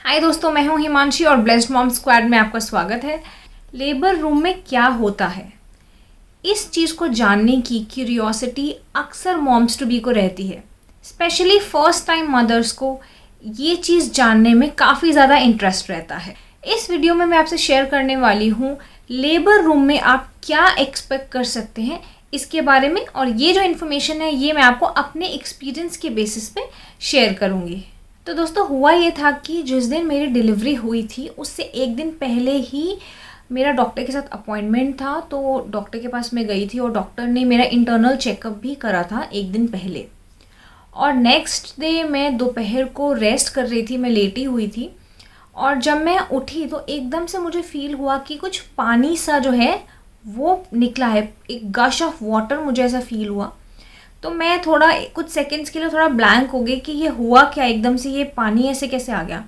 हाय दोस्तों, मैं हूं हिमांशी और ब्लेस्ड मॉम स्क्वाड में आपका स्वागत है। लेबर रूम में क्या होता है, इस चीज़ को जानने की क्यूरियोसिटी अक्सर मॉम्स टू बी को रहती है। स्पेशली फर्स्ट टाइम मदर्स को ये चीज़ जानने में काफ़ी ज़्यादा इंटरेस्ट रहता है। इस वीडियो में मैं आपसे शेयर करने वाली हूँ लेबर रूम में आप क्या एक्सपेक्ट कर सकते हैं इसके बारे में, और ये जो इन्फॉर्मेशन है ये मैं आपको अपने एक्सपीरियंस के बेसिस पे शेयर करूँगी। तो दोस्तों, हुआ ये था कि जिस दिन मेरी डिलीवरी हुई थी उससे एक दिन पहले ही मेरा डॉक्टर के साथ अपॉइंटमेंट था। तो डॉक्टर के पास मैं गई थी और डॉक्टर ने मेरा इंटरनल चेकअप भी करा था एक दिन पहले। और नेक्स्ट डे मैं दोपहर को रेस्ट कर रही थी, मैं लेटी हुई थी, और जब मैं उठी तो एकदम से मुझे फील हुआ कि कुछ पानी सा जो है वो निकला है, एक गश ऑफ वाटर मुझे ऐसा फील हुआ। तो मैं थोड़ा कुछ सेकंड्स के लिए थोड़ा ब्लैंक हो गई कि ये हुआ क्या, एकदम से ये पानी ऐसे कैसे आ गया।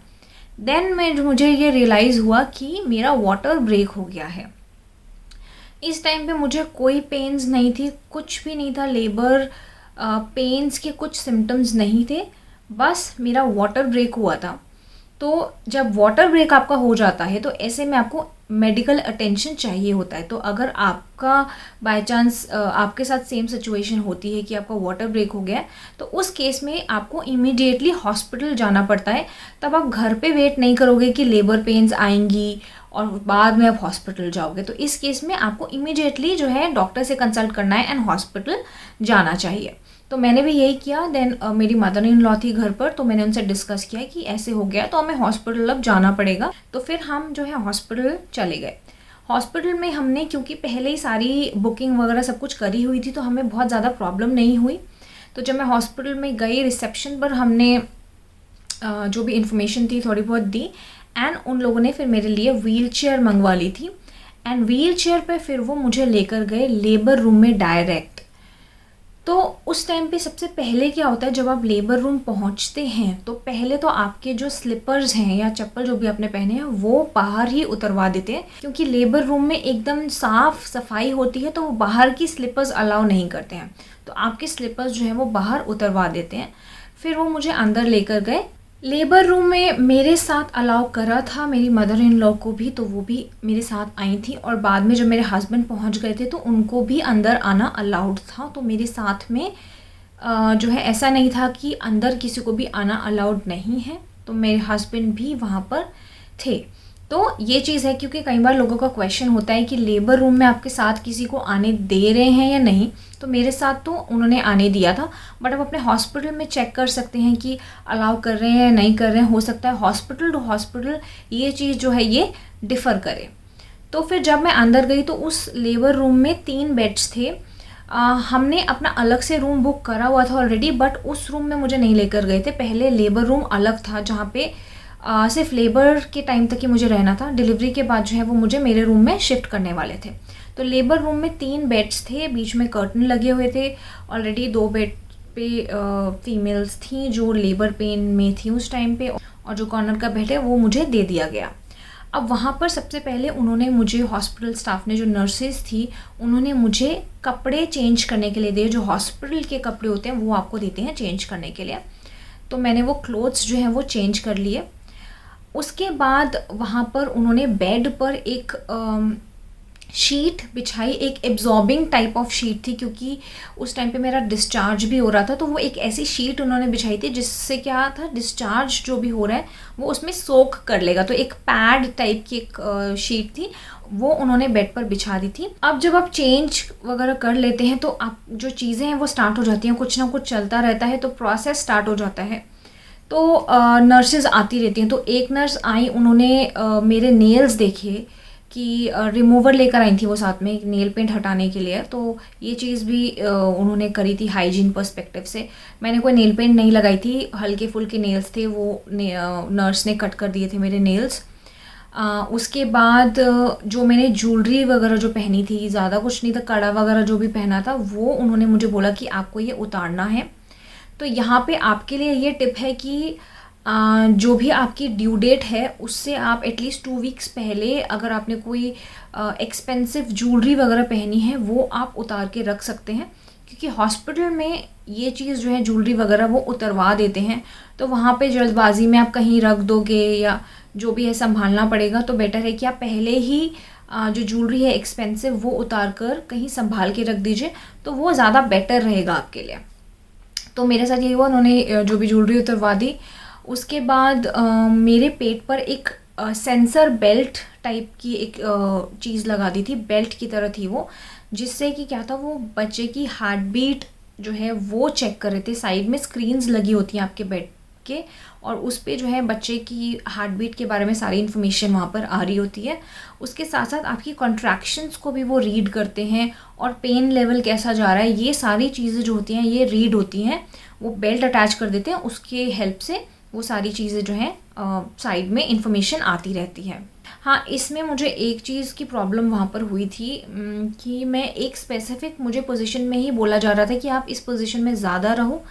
देन मुझे ये रियलाइज़ हुआ कि मेरा वाटर ब्रेक हो गया है। इस टाइम पे मुझे कोई पेन्स नहीं थी, कुछ भी नहीं था, लेबर पेन्स के कुछ सिम्टम्स नहीं थे, बस मेरा वाटर ब्रेक हुआ था। तो जब वाटर ब्रेक आपका हो जाता है तो ऐसे में आपको मेडिकल अटेंशन चाहिए होता है। तो अगर आपका बाय चांस आपके साथ सेम सिचुएशन होती है कि आपका वाटर ब्रेक हो गया है, तो उस केस में आपको इमीडिएटली हॉस्पिटल जाना पड़ता है। तब आप घर पे वेट नहीं करोगे कि लेबर पेन्स आएंगी और बाद में आप हॉस्पिटल जाओगे। तो इस केस में आपको इमीडिएटली जो है डॉक्टर से कंसल्ट करना है एंड हॉस्पिटल जाना चाहिए। तो मैंने भी यही किया। देन मेरी मदर इन लॉ थी घर पर, तो मैंने उनसे डिस्कस किया कि ऐसे हो गया तो हमें हॉस्पिटल अब जाना पड़ेगा। तो फिर हम जो है हॉस्पिटल चले गए। हॉस्पिटल में हमने क्योंकि पहले ही सारी बुकिंग वगैरह सब कुछ करी हुई थी तो हमें बहुत ज़्यादा प्रॉब्लम नहीं हुई। तो जब मैं हॉस्पिटल में गई, रिसेप्शन पर हमने जो भी इंफॉर्मेशन थी थोड़ी बहुत दी, एंड उन लोगों ने फिर मेरे लिए व्हील चेयर मंगवा ली थी। एंड व्हील चेयर पर फिर वो मुझे लेकर गए लेबर रूम में डायरेक्ट। तो उस टाइम पे सबसे पहले क्या होता है, जब आप लेबर रूम पहुंचते हैं तो पहले तो आपके जो स्लीपर्स हैं या चप्पल जो भी आपने पहने हैं वो बाहर ही उतरवा देते हैं, क्योंकि लेबर रूम में एकदम साफ सफाई होती है तो वो बाहर की स्लीपर्स अलाउ नहीं करते हैं। तो आपके स्लीपर्स जो हैं वो बाहर उतरवा देते हैं। फिर वो मुझे अंदर लेकर गए। लेबर रूम में मेरे साथ अलाउ करा था मेरी मदर इन लॉ को भी, तो वो भी मेरे साथ आई थी। और बाद में जब मेरे हस्बैंड पहुंच गए थे तो उनको भी अंदर आना अलाउड था। तो मेरे साथ में जो है ऐसा नहीं था कि अंदर किसी को भी आना अलाउड नहीं है। तो मेरे हस्बैंड भी वहाँ पर थे। तो ये चीज़ है, क्योंकि कई बार लोगों का क्वेश्चन होता है कि लेबर रूम में आपके साथ किसी को आने दे रहे हैं या नहीं। तो मेरे साथ तो उन्होंने आने दिया था, बट आप अपने हॉस्पिटल में चेक कर सकते हैं कि अलाउ कर रहे हैं या नहीं कर रहे हैं। हो सकता है हॉस्पिटल टू हॉस्पिटल ये चीज़ जो है ये डिफ़र करे। तो फिर जब मैं अंदर गई तो उस लेबर रूम में 3 बेड्स थे। हमने अपना अलग से रूम बुक करा हुआ था ऑलरेडी, बट उस रूम में मुझे नहीं लेकर गए थे। पहले लेबर रूम अलग था जहाँ पे सिर्फ लेबर के टाइम तक ही मुझे रहना था। डिलीवरी के बाद जो है वो मुझे मेरे रूम में शिफ्ट करने वाले थे। तो लेबर रूम में 3 बेड्स थे, बीच में कर्टन लगे हुए थे। ऑलरेडी 2 बेड पे फीमेल्स थी जो लेबर पेन में थी उस टाइम पे, और जो कॉर्नर का बेड है वो मुझे दे दिया गया। अब वहाँ पर सबसे पहले उन्होंने मुझे, हॉस्पिटल स्टाफ ने, जो नर्सेज थी, उन्होंने मुझे कपड़े चेंज करने के लिए दिए। जो हॉस्पिटल के कपड़े होते हैं वो आपको देते हैं चेंज करने के लिए। तो मैंने वो क्लोथ्स जो हैं वो चेंज कर लिए। उसके बाद वहाँ पर उन्होंने बेड पर एक शीट बिछाई, एक एब्जॉर्बिंग टाइप ऑफ शीट थी, क्योंकि उस टाइम पे मेरा डिस्चार्ज भी हो रहा था। तो वो एक ऐसी शीट उन्होंने बिछाई थी जिससे क्या था, डिस्चार्ज जो भी हो रहा है वो उसमें सोक कर लेगा। तो एक पैड टाइप की एक शीट थी, वो उन्होंने बेड पर बिछा दी थी। अब जब आप चेंज वगैरह कर लेते हैं तो आप जो चीज़ें हैं वो स्टार्ट हो जाती हैं, कुछ ना कुछ चलता रहता है, तो प्रोसेस स्टार्ट हो जाता है। तो नर्सेज आती रहती हैं। तो एक नर्स आई, उन्होंने मेरे नेल्स देखे कि रिमूवर लेकर आई थी वो साथ में, एक नेल पेंट हटाने के लिए। तो ये चीज़ भी उन्होंने करी थी हाइजीन पर्सपेक्टिव से। मैंने कोई नेल पेंट नहीं लगाई थी, हल्के फुल्के नेल्स थे, वो नर्स ने कट कर दिए थे मेरे नेल्स। उसके बाद जो मैंने ज्वेलरी वगैरह जो पहनी थी, ज़्यादा कुछ नहीं था, कड़ा वगैरह जो भी पहना था वो उन्होंने मुझे बोला कि आपको ये उतारना है। तो यहाँ पे आपके लिए ये टिप है कि जो भी आपकी ड्यू डेट है उससे आप एटलीस्ट 2 वीक्स पहले अगर आपने कोई एक्सपेंसिव ज्वेलरी वगैरह पहनी है वो आप उतार के रख सकते हैं, क्योंकि हॉस्पिटल में ये चीज़ जो है ज्वेलरी वगैरह वो उतरवा देते हैं, तो वहाँ पे जल्दबाजी में आप कहीं रख दोगे या जो भी है संभालना पड़ेगा, तो बेटर है कि आप पहले ही जो ज्वेलरी है एक्सपेंसिव वो उतार कर कहीं संभाल के रख दीजिए, तो वो ज़्यादा बेटर रहेगा आपके लिए। तो मेरे साथ यही हुआ, उन्होंने जो भी ज्वेलरी उतरवा दी। उसके बाद मेरे पेट पर एक सेंसर बेल्ट टाइप की एक चीज़ लगा दी थी, बेल्ट की तरह थी वो, जिससे कि क्या था, वो बच्चे की हार्ट बीट जो है वो चेक कर रहे थे। साइड में स्क्रीन्स लगी होती हैं आपके बेड के, और उस पे जो है बच्चे की हार्ट बीट के बारे में सारी इन्फॉर्मेशन वहाँ पर आ रही होती है। उसके साथ साथ आपकी कॉन्ट्रैक्शंस को भी वो रीड करते हैं, और पेन लेवल कैसा जा रहा है, ये सारी चीज़ें जो होती हैं ये रीड होती हैं। वो बेल्ट अटैच कर देते हैं, उसके हेल्प से वो सारी चीज़ें जो हैं साइड में इंफॉर्मेशन आती रहती है। हाँ, इसमें मुझे एक चीज़ की प्रॉब्लम वहाँ पर हुई थी कि मैं एक स्पेसिफिक मुझे पोजीशन में ही बोला जा रहा था कि आप इस पोजीशन में ज़्यादा रहो।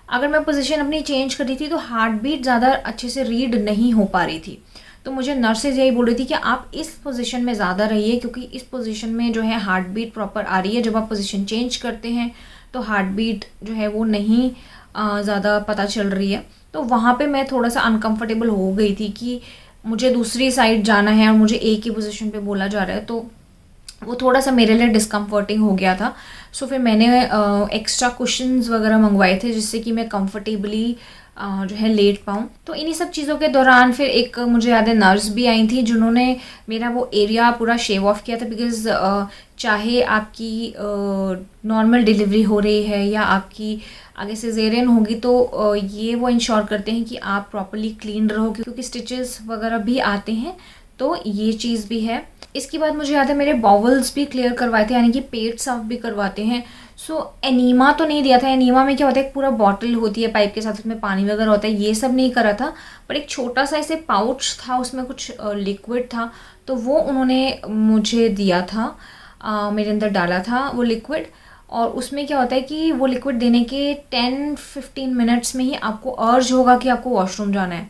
अगर मैं पोजीशन अपनी चेंज कर दी थी तो हार्ट बीट ज़्यादा अच्छे से रीड नहीं हो पा रही थी, तो मुझे नर्सेज यही बोल रही थी कि आप इस पोजीशन में ज़्यादा रहिए, क्योंकि इस पोजीशन में जो है हार्ट बीट प्रॉपर आ रही है। जब आप पोजीशन चेंज करते हैं तो हार्ट बीट जो है वो नहीं ज़्यादा पता चल रही है। तो वहाँ पे मैं थोड़ा सा अनकंफर्टेबल हो गई थी कि मुझे दूसरी साइड जाना है और मुझे एक ही पोजीशन पे बोला जा रहा है, तो वो थोड़ा सा मेरे लिए डिस्कम्फर्टिंग हो गया था। सो फिर मैंने एक्स्ट्रा कुशन्स वगैरह मंगवाए थे, जिससे कि मैं कंफर्टेबली जो है लेट पाऊँ। तो इन्हीं सब चीज़ों के दौरान फिर एक मुझे याद है नर्स भी आई थी, जिन्होंने मेरा वो एरिया पूरा शेव ऑफ किया था। बिकॉज़ चाहे आपकी नॉर्मल डिलीवरी हो रही है या आपकी आगे सिजेरियन होगी, तो ये वो इंश्योर करते हैं कि आप प्रॉपर्ली क्लीन रहो, क्योंकि स्टिचेस वगैरह भी आते हैं, तो ये चीज़ भी है। इसके बाद मुझे याद है मेरे बॉवल्स भी क्लियर करवाए थे, यानी कि पेट साफ भी करवाते हैं। सो एनीमा तो नहीं दिया था। एनीमा में क्या होता है, एक पूरा बॉटल होती है पाइप के साथ, उसमें पानी वगैरह होता है, ये सब नहीं करा था। पर एक छोटा सा ऐसे पाउच था, उसमें कुछ लिक्विड था, तो वो उन्होंने मुझे दिया था, मेरे अंदर डाला था वो लिक्विड। और उसमें क्या होता है कि वो लिक्विड देने के 10-15 मिनट्स में ही आपको अर्ज होगा कि आपको वॉशरूम जाना है।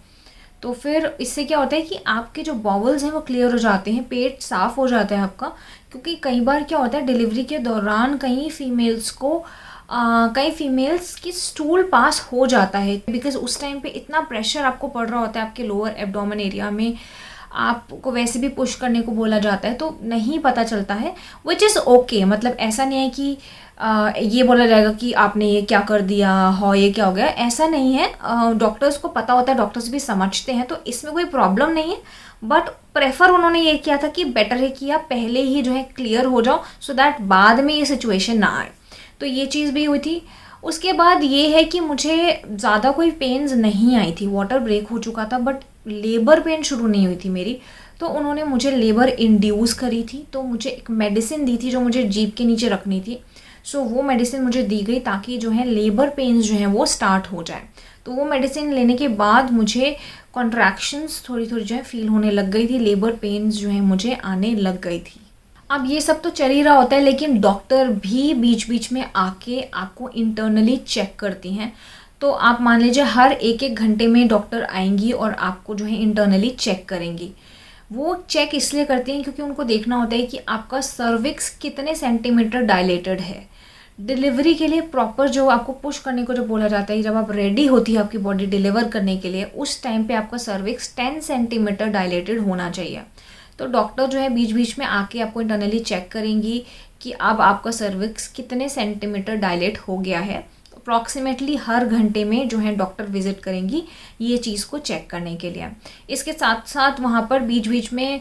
तो फिर इससे क्या होता है कि आपके जो बॉवल्स हैं वो क्लियर हो जाते हैं, पेट साफ़ हो जाता है आपका। क्योंकि कई बार क्या होता है डिलीवरी के दौरान कई फीमेल्स की स्टूल पास हो जाता है, बिकॉज उस टाइम पे इतना प्रेशर आपको पड़ रहा होता है आपके लोअर एब्डोमेन एरिया में, आपको वैसे भी पुश करने को बोला जाता है, तो नहीं पता चलता है, विच इज़ ओके। मतलब ऐसा नहीं है कि ये बोला जाएगा कि आपने ये क्या कर दिया हो, ये क्या हो गया, ऐसा नहीं है। डॉक्टर्स को पता होता है, डॉक्टर्स भी समझते हैं, तो इसमें कोई प्रॉब्लम नहीं है। बट प्रेफर उन्होंने ये किया था कि बेटर है कि आप पहले ही जो है क्लियर हो जाओ, सो दैट बाद में ये सिचुएशन ना आए। तो ये चीज़ भी हुई थी। उसके बाद ये है कि मुझे ज़्यादा कोई पेन्स नहीं आई थी, वाटर ब्रेक हो चुका था, बट लेबर पेन शुरू नहीं हुई थी मेरी। तो उन्होंने मुझे लेबर इंड्यूस करी थी, तो मुझे एक मेडिसिन दी थी जो मुझे जीभ के नीचे रखनी थी। सो वो मेडिसिन मुझे दी गई ताकि जो है लेबर पेन्स जो हैं वो स्टार्ट हो जाए। तो वो मेडिसिन लेने के बाद मुझे कॉन्ट्रैक्शंस थोड़ी थोड़ी जो है फील होने लग गई थी, लेबर पेन्स जो है मुझे आने लग गई थी। अब ये सब तो चल ही रहा होता है, लेकिन डॉक्टर भी बीच बीच में आके आपको इंटरनली चेक करती हैं। तो आप मान लीजिए हर एक घंटे में डॉक्टर आएंगी और आपको जो है इंटरनली चेक करेंगी। वो चेक इसलिए करती हैं क्योंकि उनको देखना होता है कि आपका सर्विक्स कितने सेंटीमीटर डायलेटेड है। डिलीवरी के लिए प्रॉपर जो आपको पुश करने को जो बोला जाता है, जब आप रेडी होती है आपकी बॉडी डिलीवर करने के लिए, उस टाइम पे आपका सर्विक्स 10 सेंटीमीटर डायलेटेड होना चाहिए। तो डॉक्टर जो है बीच बीच में आके आपको इंटरनली चेक करेंगी कि अब आपका सर्विक्स कितने सेंटीमीटर डायलेट हो गया है। अप्रॉक्सीमेटली हर घंटे में जो है डॉक्टर विजिट करेंगी ये चीज़ को चेक करने के लिए। इसके साथ साथ वहाँ पर बीच बीच में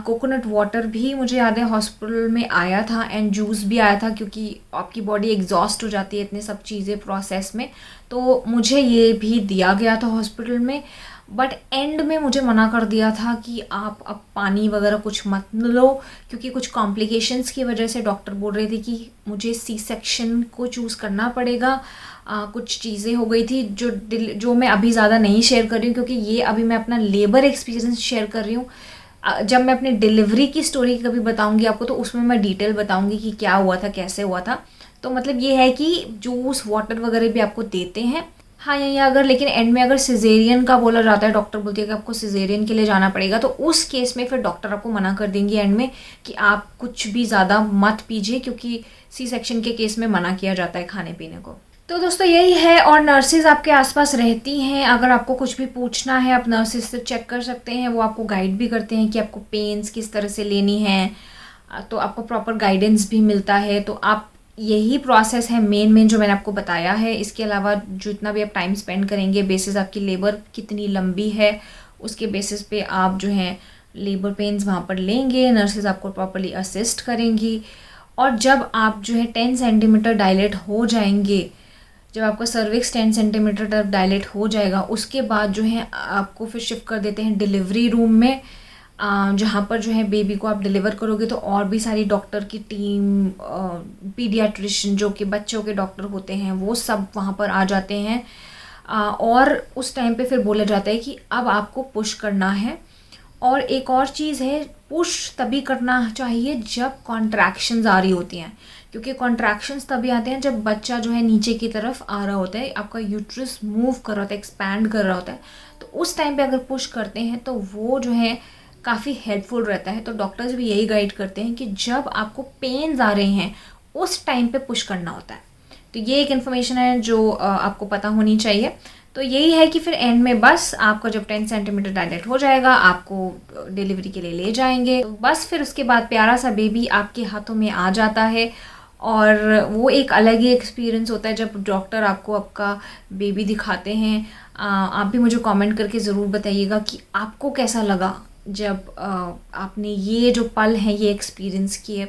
कोकोनट वाटर भी मुझे याद है हॉस्पिटल में आया था, एंड जूस भी आया था, क्योंकि आपकी बॉडी एग्जॉस्ट हो जाती है इतने सब चीज़ें प्रोसेस में। तो मुझे ये भी दिया गया था हॉस्पिटल में, बट एंड में मुझे मना कर दिया था कि आप अब पानी वगैरह कुछ मत लो, क्योंकि कुछ कॉम्प्लिकेशंस की वजह से डॉक्टर बोल रहे थे कि मुझे सी सेक्शन को चूज़ करना पड़ेगा। कुछ चीज़ें हो गई थी जो मैं अभी ज़्यादा नहीं शेयर कर रही हूँ, क्योंकि ये अभी मैं अपना लेबर एक्सपीरियंस शेयर कर रही हूँ। जब मैं अपनी डिलीवरी की स्टोरी कभी बताऊँगी आपको, तो उसमें मैं डिटेल बताऊँगी कि क्या हुआ था, कैसे हुआ था। तो मतलब ये है कि जूस वाटर वगैरह भी आपको देते हैं, हाँ, यहीं अगर लेकिन एंड में अगर सिजेरियन का बोला जाता है, डॉक्टर बोलती है कि आपको सिजेरियन के लिए जाना पड़ेगा, तो उस केस में फिर डॉक्टर आपको मना कर देंगी एंड में कि आप कुछ भी ज़्यादा मत पीजिए, क्योंकि सी सेक्शन के केस में मना किया जाता है खाने पीने को। तो दोस्तों यही है, और नर्सेज आपके आसपास रहती हैं, अगर आपको कुछ भी पूछना है आप नर्सेज से चेक कर सकते हैं, वो आपको गाइड भी करते हैं कि आपको पेन्स किस तरह से लेनी है, तो आपको प्रॉपर गाइडेंस भी मिलता है। तो आप यही प्रोसेस है मेन जो मैंने आपको बताया है। इसके अलावा जितना भी आप टाइम स्पेंड करेंगे, बेसिस आपकी लेबर कितनी लंबी है उसके बेसिस पे आप जो है लेबर पेन्स वहाँ पर लेंगे, नर्सेज आपको प्रॉपरली असिस्ट करेंगी। और जब आप जो है 10 सेंटीमीटर डायलेट हो जाएंगे, जब आपका सर्विक्स 10 सेंटीमीटर तक डायलेट हो जाएगा, उसके बाद जो है आपको फिर शिफ्ट कर देते हैं डिलीवरी रूम में, जहाँ पर जो है बेबी को आप डिलीवर करोगे। तो और भी सारी डॉक्टर की टीम, पीडियाट्रिशियन जो कि बच्चों के डॉक्टर होते हैं, वो सब वहाँ पर आ जाते हैं। और उस टाइम पे फिर बोला जाता है कि अब आपको पुश करना है। और एक और चीज़ है, पुश तभी करना चाहिए जब कॉन्ट्रैक्शंस आ रही होती हैं, क्योंकि कॉन्ट्रैक्शंस तभी आते हैं जब बच्चा जो है नीचे की तरफ आ रहा होता है, आपका यूट्रस मूव कर रहा होता है, एक्सपैंड कर रहा होता है। तो उस टाइम पे अगर पुश करते हैं तो वो जो है काफ़ी हेल्पफुल रहता है। तो डॉक्टर्स भी यही गाइड करते हैं कि जब आपको पेन्स आ रहे हैं उस टाइम पे पुश करना होता है। तो ये एक इन्फॉर्मेशन है जो आपको पता होनी चाहिए। तो यही है कि फिर एंड में बस आपका जब 10 सेंटीमीटर डायलेट हो जाएगा, आपको डिलीवरी के लिए ले जाएंगे। तो बस फिर उसके बाद प्यारा सा बेबी आपके हाथों में आ जाता है, और वो एक अलग ही एक्सपीरियंस होता है जब डॉक्टर आपको आपका बेबी दिखाते हैं। आप भी मुझे कमेंट करके ज़रूर बताइएगा कि आपको कैसा लगा जब आपने ये जो पल हैं ये एक्सपीरियंस किए,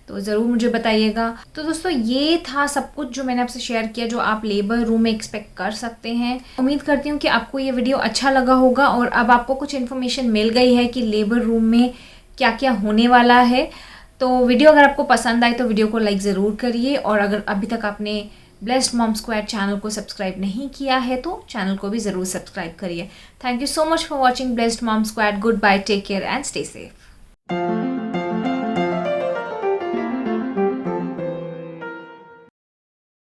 तो ज़रूर मुझे बताइएगा। तो दोस्तों ये था सब कुछ जो मैंने आपसे शेयर किया, जो आप लेबर रूम में एक्सपेक्ट कर सकते हैं। उम्मीद करती हूँ कि आपको ये वीडियो अच्छा लगा होगा, और अब आपको कुछ इन्फॉर्मेशन मिल गई है कि लेबर रूम में क्या क्या होने वाला है। तो वीडियो अगर आपको पसंद आए तो वीडियो को लाइक ज़रूर करिए, और अगर अभी तक आपने ब्लेस्ड मॉम स्क्वाड चैनल को सब्सक्राइब नहीं किया है तो चैनल को भी ज़रूर सब्सक्राइब करिए। Thank you so much for watching blessed mom squad. Good bye, take care and stay safe.